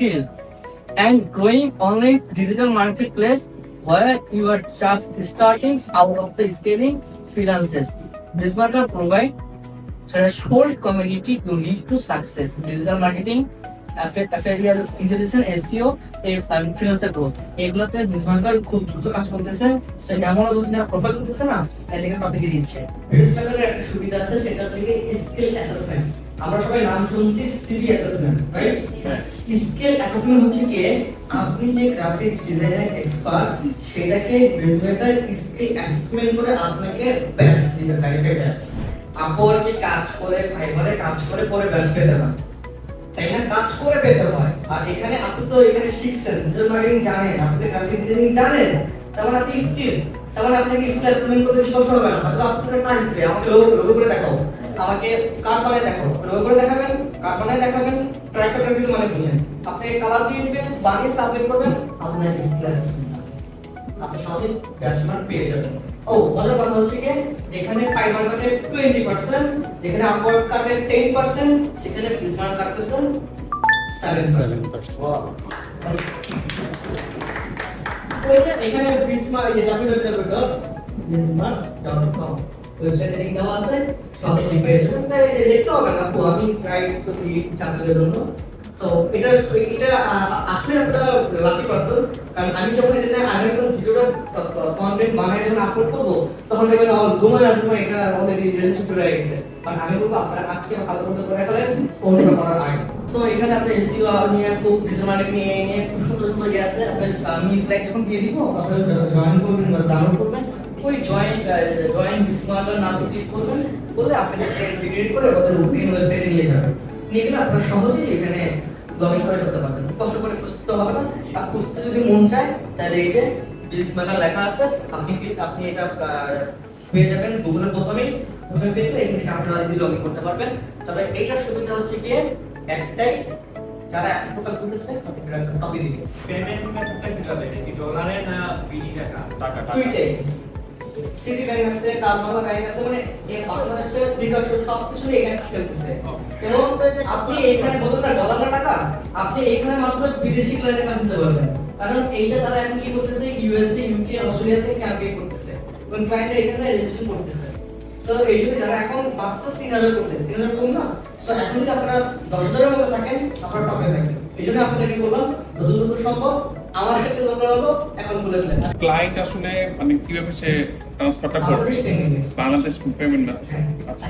skill and growing online digital marketplace where you are just starting out of the scaling freelances. Bizmarker provide threshold community you need to success. Digital marketing, affiliate intelligence, SEO, freelancer growth এগুলোতে বিজমার্কার খুব দ্রুত কাজ করতেছে। সেটা এমন অবস্থা যারা profile করতেছে না এদিকে টপিকে দিচ্ছে। বিজমার্কারের একটা সুবিধা আছে সেটা হচ্ছে কি স্কিল অ্যাসেসমেন্ট। আমরা সবাই নাম শুনছি CV assessment, right? Skill assessment হচ্ছে কি আপনি যে গ্রাফিক্স ডিজাইনের এক্সপার্ট সেটাকে বিজমার্কার স্কিল অ্যাসেসমেন্ট করে আপনাকে বেস্ট দিবে বেনিফিট আছে। আপওয়ার্কে কাজ করে, ফাইবারে কাজ করে পরে বেস্ট পেতে হয়, তাই না? কাজ করে পেতে হয়। আর এখানে আপনি তো এখানে শিখছেন, ডিজিটাল মার্কেটিং জানেন, আপনি গ্রাফিক ডিজাইনিং জানেন, তার মানে আপনি স্কিল, তার মানে আপনাকে স্কিল অ্যাসেসমেন্ট করতে বেশি কষ্ট হবে না। তাহলে আপনার ক্লাস দিবে, আমাকে লোগো করে দেখাও, আমাকে কার্ড বানায় দেখাও, লোগো করে দেখাবেন, কার্ড বানায় দেখাবেন, ট্রাইফ্যাক্টর কিন্তু মানে বুঝেন, আপনাকে কালার দিয়ে দিবেন, বানিয়ে সাবমিট করবেন, আপনার স্কিল অ্যাসেসমেন্ট আপনি সহজে ব্যাচমার্ক পেয়ে যাবেন। ও মজার কথা হচ্ছে কি যেখানে ফাইবার কাটে 20%, যেখানে আপওয়ার্ক কাটে 10%, সেখানে বিজমার্ক কাটতেছে 7%। ওয়াও, ওইটা এখানে বিজমার্ক এই যে www.bizmark.com ওয়েবসাইটে লিংক দেওয়া আছে, সবই পেয়ে যাবেন। তাই দেখতে হবে না, আমি স্লাইড তো দিয়ে চালানোর জন্য। তো এটা আসলে একটা লাকি পারসন, কারণ আমি যখন এটা আগের ভিডিওটা কন্টেন্ট বানাই যখন আপলোড করবো তখন দেখবেন আমার ঘুমার আগে এটা অলরেডি রিলেশন চলে গেছে। কারণ আমি বলবো আপনারা আজকে ভালো মতো করে ফেলেন কোনটা করার আগে। তো এখানে আপনি এসইও নিয়ে খুব ডিজিটাল মার্কেটিং নিয়ে খুব সুন্দর সুন্দর ইয়ে আছে। আমি স্লাইড যখন দিয়ে দিব আপনারা জয়েন করবেন বা ডাউনলোড করবেন, ওই জয়েন বিজমার্কার নামে ক্লিক করবেন, করলে আপনাদের ইন্টিগ্রেট করে ওদের মেইন ওয়েবসাইটে নিয়ে যাবেন। নিয়ে গেলে আপনারা সহজেই এখানে লগ ইন করে ফেলতে পারবেন, কষ্ট করে খুঁজতে হবে না। আর খুঁজতে যদি মন চায় তাহলে এই যে বিজমার্কার লেখা আছে, আপনি এটা পেয়ে যাবেন গুগলের প্রথমে পেয়ে গেলে এখান থেকে আপনারা ইজি লগ ইন করতে পারবেন। তবে এইটার সুবিধা হচ্ছে কি একটাই, যারা এখন প্রোফাইল খুলতেছে আপনাদের একটা টপিক দিবে পেমেন্ট মেথডটা কি হবে? কি ডলারে না বিডি টাকা? দুইটাই, সিটি ব্যাংক আছে, কাজমালা ব্যাংক আছে, মানে এই বাংলাদেশের বিকাশ সবকিছু এখানে চলতেছে। এবং আপনি এখানে বলুন না ডলার না টাকা, আপনি এখানে মাত্র বিদেশি ক্লায়েন্টের কাছে দিতে পারবেন, কারণ এইটা তারা এখন কি করতেছে ইউএসএ, ইউকে, অস্ট্রেলিয়া থেকে ক্যাম্পে করতেছে এবং ক্লায়েন্টরা এখানে রেজিস্ট্রেশন করতেছে। সো এই জন্য যারা এখন মাত্র 3000 করছে, 3000 কম না। সো এখন যদি আপনারা 10000 এর মধ্যে থাকেন আপনারা টপে থাকেন। এই জন্য আপনাদেরকে বললাম যতটুকু সম্ভব আমার ক্ষেত্রে দরকার হলো এখন বলে ফেলেন। ক্লায়েন্ট আসলে মানে কিভাবে সে ট্রান্সফারটা করবে? Bangladesh payment method. আচ্ছা।